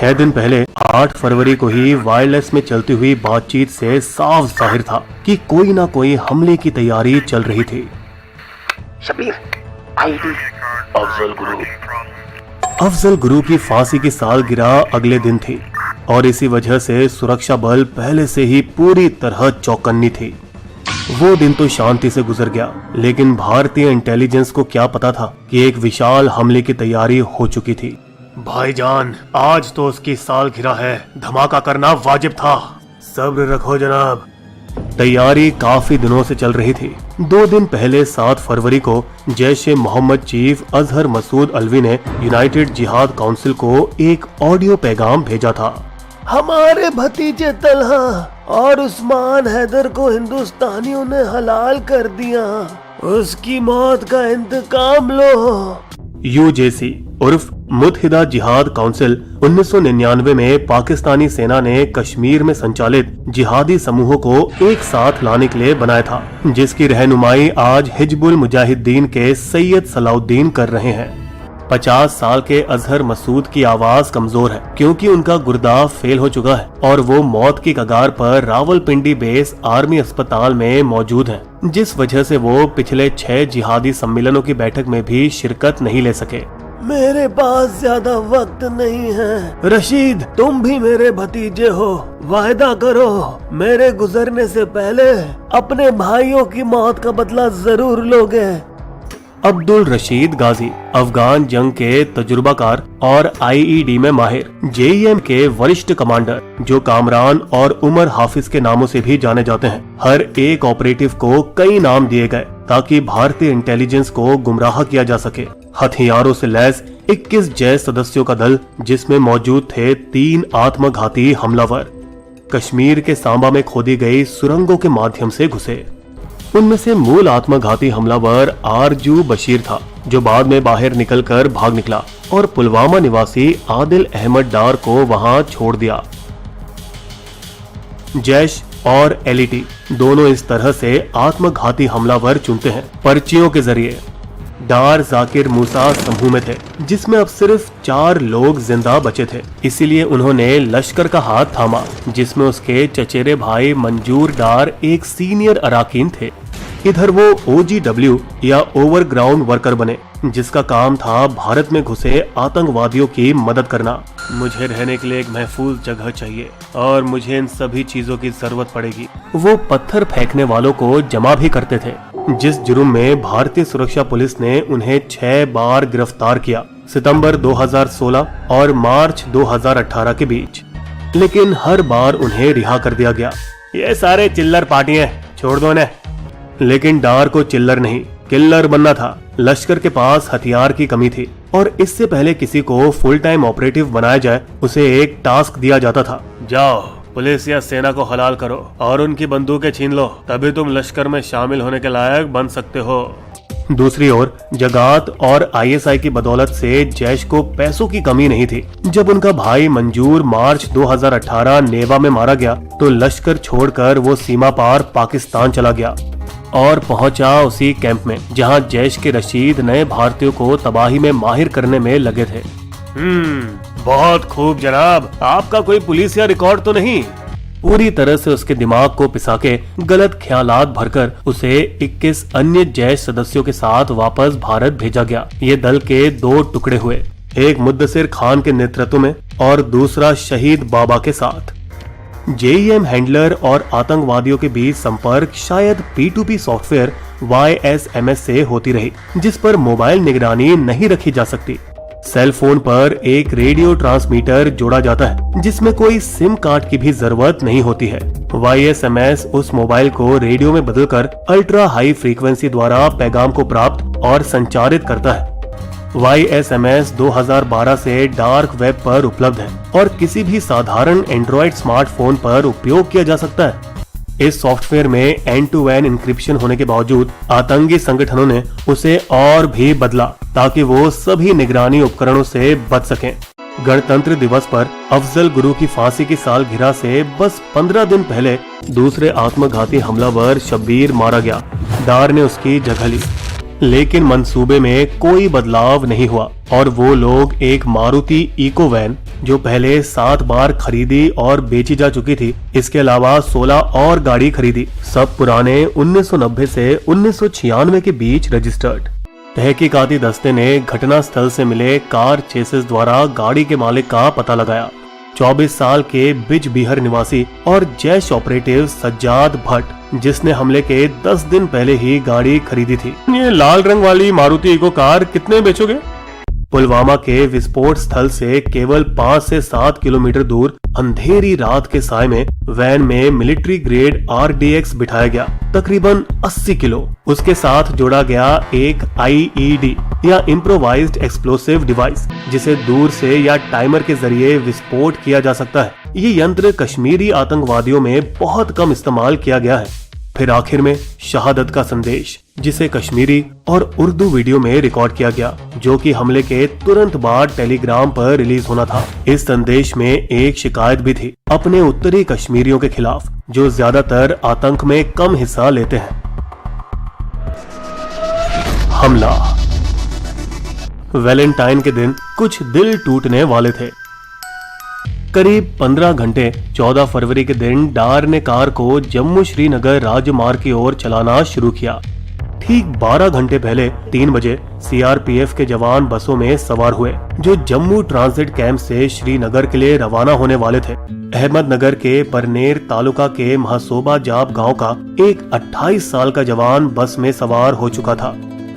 6 दिन पहले 8 फरवरी को ही वायरलेस में चलती हुई बातचीत से साफ जाहिर था कि कोई ना कोई हमले की तैयारी चल रही थी। शबीर, आईडी अफजल गुरु की फांसी की सालगिरह अगले दिन थी और इसी वजह से सुरक्षा बल पहले से ही पूरी तरह चौकन्नी थी। वो दिन तो शांति से गुजर गया, लेकिन भारतीय इंटेलिजेंस को क्या पता था कि एक विशाल हमले की तैयारी हो चुकी थी। भाईजान, आज तो उसकी सालगिरह है, धमाका करना वाजिब था। सब्र रखो जनाब। तैयारी काफी दिनों से चल रही थी। 2 दिन पहले 7 फरवरी को जैश-ए-मोहम्मद चीफ अजहर मसूद अल्वी ने यूनाइटेड जिहाद काउंसिल को एक ऑडियो पैगाम भेजा था। हमारे भतीजे तलहा और उस्मान हैदर को हिंदुस्तानियों ने हलाल कर दिया, उसकी मौत का इंतकाम लो। यूजेसी उर्फ मुत्तहिदा जिहाद काउंसिल 1999 में पाकिस्तानी सेना ने कश्मीर में संचालित जिहादी समूहों को एक साथ लाने के लिए बनाया था, जिसकी रहनुमाई आज हिजबुल मुजाहिदीन के सैयद सलाउद्दीन कर रहे हैं। 50 साल के अजहर मसूद की आवाज कमजोर है क्योंकि उनका गुर्दा फेल हो चुका है और वो मौत की कगार पर रावलपिंडी बेस आर्मी अस्पताल में मौजूद हैं, जिस वजह से वो पिछले 6 जिहादी सम्मेलनों की बैठक में भी शिरकत नहीं ले सके। मेरे पास ज्यादा वक्त नहीं है। रशीद, तुम भी मेरे भतीजे हो, वायदा करो मेरे गुजरने से पहले अपने भाइयों की मौत का बदला जरूर लोगे। अब्दुल रशीद गाजी अफगान जंग के तजुर्बाकार और आईईडी में माहिर जेईएम के वरिष्ठ कमांडर, जो कामरान और उमर हाफिज के नामों से भी जाने जाते हैं। हर एक ऑपरेटिव को कई नाम दिए गए ताकि भारतीय इंटेलिजेंस को गुमराह किया जा सके। हथियारों से लैस 21 जैश सदस्यों का दल, जिसमें मौजूद थे 3 आत्मघाती हमलावर, कश्मीर के सांबा में खोदी गई सुरंगों के माध्यम से घुसे। उनमें से मूल आत्मघाती हमलावर आरजू बशीर था, जो बाद में बाहर निकलकर भाग निकला और पुलवामा निवासी आदिल अहमद डार को वहां छोड़ दिया। जैश और एलईटी दोनों इस तरह से आत्मघाती हमलावर चुनते हैं पर्चियों के जरिए। डार जाकिर मूसा समूह में थे, जिसमें अब सिर्फ 4 लोग जिंदा बचे थे, इसीलिए उन्होंने लश्कर का हाथ थामा, जिसमें उसके चचेरे भाई मंजूर डार एक सीनियर अराकीन थे। इधर वो OGW या ओवरग्राउंड वर्कर बने, जिसका काम था भारत में घुसे आतंकवादियों की मदद करना। मुझे रहने के लिए एक महफूज जगह चाहिए और मुझे इन सभी चीजों की जरूरत पड़ेगी। वो पत्थर फेंकने वालों को जमा भी करते थे, जिस जुर्म में भारतीय सुरक्षा पुलिस ने उन्हें 6 बार गिरफ्तार किया, सितंबर 2016 और मार्च 2018 के बीच, लेकिन हर बार उन्हें रिहा कर दिया गया। ये सारे चिल्लर पार्टी हैं, छोड़ दो इन्हें। लेकिन डार को चिल्लर नहीं, किल्लर बनना था। लश्कर के पास हथियार की कमी थी और इससे पहले किसी को फुल टाइम ऑपरेटिव बनाया जाए, उसे एक टास्क दिया जाता था, जाओ पुलिस या सेना को हलाल करो और उनकी बंदूकें छीन लो, तभी तुम लश्कर में शामिल होने के लायक बन सकते हो। दूसरी ओर जगात और ISI की बदौलत से जैश को पैसों की कमी नहीं थी। जब उनका भाई मंजूर मार्च 2018 नेवा में मारा गया तो लश्कर छोड़कर वो सीमा पार पाकिस्तान चला गया और पहुंचा उसी कैंप में जहां जैश के रशीद नए भारतीयों को तबाही में माहिर करने में लगे थे। बहुत खूब जनाब, आपका कोई पुलिस या रिकॉर्ड तो नहीं? पूरी तरह से उसके दिमाग को पिसा के गलत ख्यालात भरकर उसे 21 अन्य जैश सदस्यों के साथ वापस भारत भेजा गया। ये दल के 2 टुकड़े हुए, एक मुद्दसिर खान के नेतृत्व में और दूसरा शहीद बाबा के साथ। जेईएम हैंडलर और आतंकवादियों के बीच संपर्क शायद P2P सॉफ्टवेयर YSMS से होती रही, जिस पर मोबाइल निगरानी नहीं रखी जा सकती। सेल फोन पर एक रेडियो ट्रांसमीटर जोड़ा जाता है, जिसमें कोई सिम कार्ड की भी जरूरत नहीं होती है। YSMS उस मोबाइल को रेडियो में बदलकर अल्ट्रा हाई फ्रीक्वेंसी द्वारा पैगाम को प्राप्त और संचारित करता है। YSMS 2012 से डार्क वेब पर उपलब्ध है और किसी भी साधारण एंड्रॉइड स्मार्टफोन पर उपयोग किया जा सकता है। इस सॉफ्टवेयर में एंड टू एंड इंक्रिप्शन होने के बावजूद आतंकी संगठनों ने उसे और भी बदला ताकि वो सभी निगरानी उपकरणों से बच सकें। गणतंत्र दिवस पर अफजल गुरु की फांसी की सालगिरह से बस 15 दिन पहले दूसरे आत्मघाती हमलावर शब्बीर मारा गया। डार ने उसकी जगह ली, लेकिन मंसूबे में कोई बदलाव नहीं हुआ और वो लोग एक मारुति इको वैन जो पहले 7 बार खरीदी और बेची जा चुकी थी, इसके अलावा 16 और गाड़ी खरीदी, सब पुराने 1990 से 1996 के बीच रजिस्टर्ड। तहकीकाती दस्ते ने घटना स्थल से मिले कार चेसिस द्वारा गाड़ी के मालिक का पता लगाया। 24 साल के बिजबिहर निवासी और जैश ऑपरेटिव सज्जाद भट्ट, जिसने हमले के 10 दिन पहले ही गाड़ी खरीदी थी। ये लाल रंग वाली मारुति इको कार कितने बेचोगे? पुलवामा के विस्फोट स्थल से केवल 5 से 7 किलोमीटर दूर अंधेरी रात के साय में वैन में मिलिट्री ग्रेड RDX बिठाया गया, तकरीबन 80 किलो। उसके साथ जोड़ा गया एक IED या इम्प्रोवाइज्ड एक्सप्लोसिव डिवाइस, जिसे दूर से या टाइमर के जरिए विस्फोट किया जा सकता है। ये यंत्र कश्मीरी आतंकवादियों में बहुत कम इस्तेमाल किया गया है। फिर आखिर में शहादत का संदेश, जिसे कश्मीरी और उर्दू वीडियो में रिकॉर्ड किया गया, जो कि हमले के तुरंत बाद टेलीग्राम पर रिलीज होना था। इस संदेश में एक शिकायत भी थी अपने उत्तरी कश्मीरियों के खिलाफ, जो ज्यादातर आतंक में कम हिस्सा लेते हैं। हमला। वैलेंटाइन के दिन कुछ दिल टूटने वाले थे। करीब 15 घंटे 14 फरवरी के दिन डार ने कार को जम्मू श्रीनगर राजमार्ग की ओर चलाना शुरू किया। ठीक 12 घंटे पहले 3 बजे CRPF के जवान बसों में सवार हुए, जो जम्मू ट्रांजिट कैंप से श्रीनगर के लिए रवाना होने वाले थे। अहमदनगर के परनेर तालुका के महसोबा जाब गांव का एक 28 साल का जवान बस में सवार हो चुका था,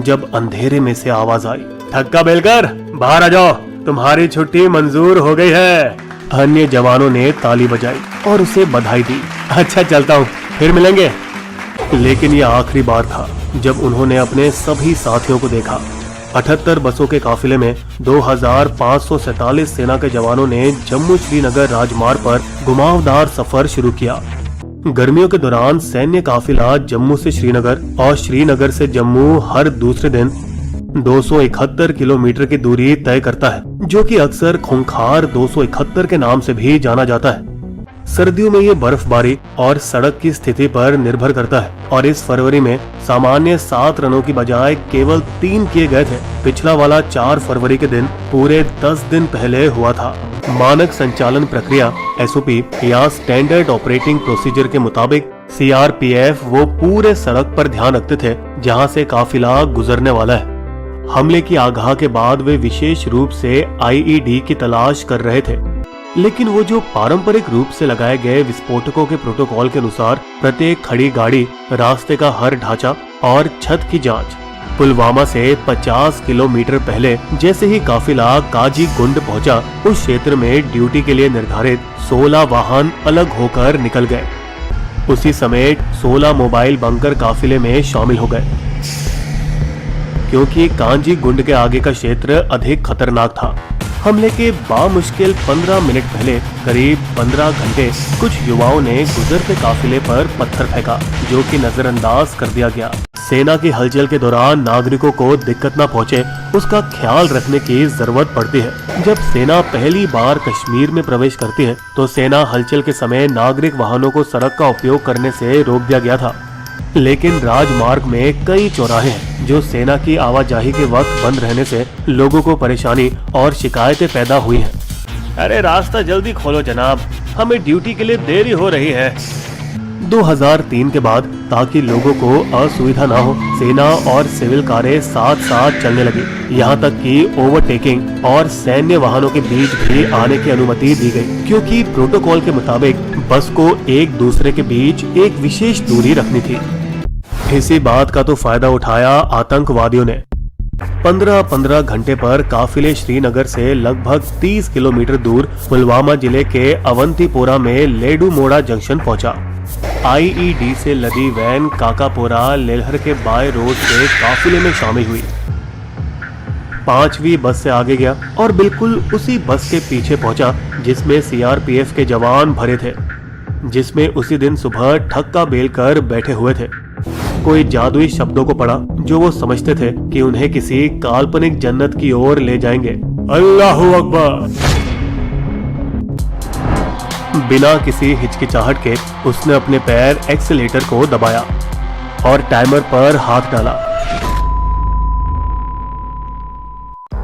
जब अंधेरे में से आवाज आई, ठक्का बेलकर बाहर आ जाओ, तुम्हारी छुट्टी मंजूर हो गई है। अन्य जवानों ने ताली बजाई और उसे बधाई दी। अच्छा चलता हूँ, फिर मिलेंगे। लेकिन यह आखिरी बार था जब उन्होंने अपने सभी साथियों को देखा। 78 बसों के काफिले में 2547 सेना के जवानों ने जम्मू श्रीनगर राजमार्ग पर घुमावदार सफर शुरू किया। गर्मियों के दौरान सैन्य काफिला जम्मू से श्रीनगर और श्रीनगर से जम्मू हर दूसरे दिन 271 किलोमीटर की दूरी तय करता है, जो कि अक्सर खूंखार 271 के नाम से भी जाना जाता है। सर्दियों में ये बर्फबारी और सड़क की स्थिति पर निर्भर करता है और इस फरवरी में सामान्य 7 रनों की बजाय केवल 3 किए गए थे। पिछला वाला 4 फरवरी के दिन पूरे 10 दिन पहले हुआ था। मानक संचालन प्रक्रिया SOP या स्टैंडर्ड ऑपरेटिंग प्रोसीजर के मुताबिक CRPF वो पूरे सड़क पर ध्यान रखते थे जहां से काफिला गुजरने वाला है। हमले की आगाह के बाद वे विशेष रूप से IED की तलाश कर रहे थे, लेकिन वो जो पारंपरिक रूप से लगाए गए विस्फोटकों के प्रोटोकॉल के अनुसार प्रत्येक खड़ी गाड़ी, रास्ते का हर ढांचा और छत की जांच। पुलवामा से 50 किलोमीटर पहले जैसे ही काफिला काजी गुंड पहुंचा, उस क्षेत्र में ड्यूटी के लिए निर्धारित 16 वाहन अलग होकर निकल गए। उसी समय 16 मोबाइल बंकर काफिले में शामिल हो गए, क्योंकि कांजी गुंड के आगे का क्षेत्र अधिक खतरनाक था। हमले के बामुश्किल 15 मिनट पहले करीब 15 घंटे कुछ युवाओं ने गुजरते काफिले पर पत्थर फेंका, जो कि नजरअंदाज कर दिया गया। सेना की हलचल के दौरान नागरिकों को दिक्कत न पहुंचे, उसका ख्याल रखने की जरूरत पड़ती है। जब सेना पहली बार कश्मीर में प्रवेश करती है, तो सेना हलचल के समय नागरिक वाहनों को सड़क का उपयोग करने से रोक दिया गया था। लेकिन राजमार्ग में कई चौराहे हैं जो सेना की आवाजाही के वक्त बंद रहने से लोगों को परेशानी और शिकायतें पैदा हुई हैं। अरे रास्ता जल्दी खोलो जनाब, हमें ड्यूटी के लिए देरी हो रही है। 2003 के बाद ताकि लोगों को असुविधा न हो, सेना और सिविल कारें साथ साथ चलने लगी। यहाँ तक कि ओवरटेकिंग और सैन्य वाहनों के बीच भी आने की अनुमति दी गई, क्योंकि प्रोटोकॉल के मुताबिक बस को एक दूसरे के बीच एक विशेष दूरी रखनी थी। इसी बात का तो फायदा उठाया आतंकवादियों ने। 15-15 घंटे पर काफिले श्रीनगर से लगभग 30 किलोमीटर दूर पुलवामा जिले के अवंतीपोरा में लेडू मोड़ा जंक्शन पहुंचा। IED से लदी वैन काकापोरा लेलहर के बाय रोड से काफिले में शामिल हुई। 5वीं बस से आगे गया और बिल्कुल उसी बस के पीछे पहुंचा जिसमें CRPF के जवान भरे थे, जिसमें उसी दिन सुबह ठक्का बेल कर बैठे हुए थे। कोई जादुई शब्दों को पढ़ा जो वो समझते थे कि उन्हें किसी काल्पनिक जन्नत की ओर ले जाएंगे। अल्लाहू अकबर। बिना किसी हिचकिचाहट के उसने अपने पैर एक्सीलेटर को दबाया और टाइमर पर हाथ डाला।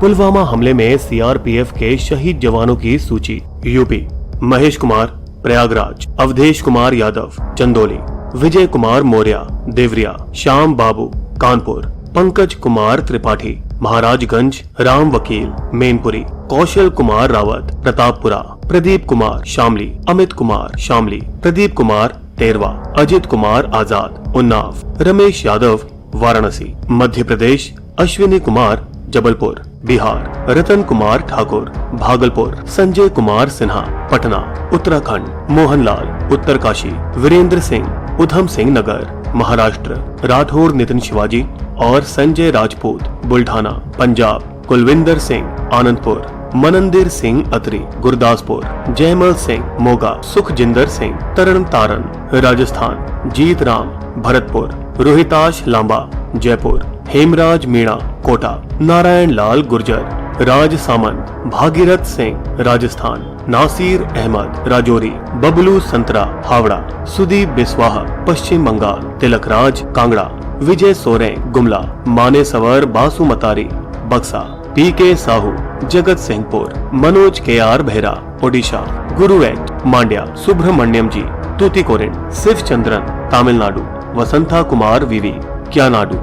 पुलवामा हमले में सीआरपीएफ के शहीद जवानों की सूची। यूपी, महेश कुमार प्रयागराज, अवधेश कुमार यादव चंदौली, विजय कुमार मौर्य देवरिया, श्याम बाबू कानपुर, पंकज कुमार त्रिपाठी महाराजगंज, राम वकील मैनपुरी, कौशल कुमार रावत प्रतापपुरा, प्रदीप कुमार शामली, अमित कुमार शामली, प्रदीप कुमार तेरवा, अजित कुमार आजाद उन्नाव, रमेश यादव वाराणसी। मध्य प्रदेश, अश्विनी कुमार जबलपुर, बिहार, रतन कुमार ठाकुर भागलपुर, संजय कुमार सिन्हा पटना, उत्तराखंड, मोहनलाल उत्तरकाशी, वीरेंद्र सिंह उधम सिंह नगर, महाराष्ट्र, राठौर नितिन शिवाजी और संजय राजपूत बुल्ढाना, पंजाब, कुलविंदर सिंह आनंदपुर, मनंदिर सिंह अतरी गुरदासपुर, जयमल सिंह मोगा, सुखजिंदर सिंह तरन तारन राजस्थान, जीत राम भरतपुर, रोहिताश लांबा जयपुर, हेमराज मीणा कोटा, नारायण लाल गुर्जर राज सामंत, भागीरथ सिंह राजस्थान, नासिर अहमद राजौरी, बबलू संतरा हावड़ा, सुदीप बिस्वाहा पश्चिम बंगाल, तिलकराज कांगड़ा, विजय सोरेन गुमला, माने सवर बासुमतारी बक्सा, पीके साहू जगत सिंहपुर, मनोज केआर बेहरा ओडिशा, गुरु एक्ट मांड्या, सुब्रमण्यम जी तूतीकोरिन, शिव चंद्रन तमिलनाडु, वसंता कुमार विवी क्यानाडु।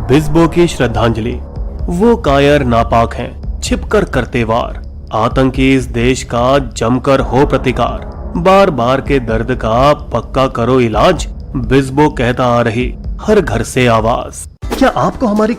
बिस्बो की श्रद्धांजलि। वो कायर नापाक हैं, छिपकर करते वार, आतंकी इस देश का जमकर हो प्रतिकार, बार बार के दर्द का पक्का करो इलाज, बिस्बो कहता आ रही हर घर से आवाज। क्या आपको हमारी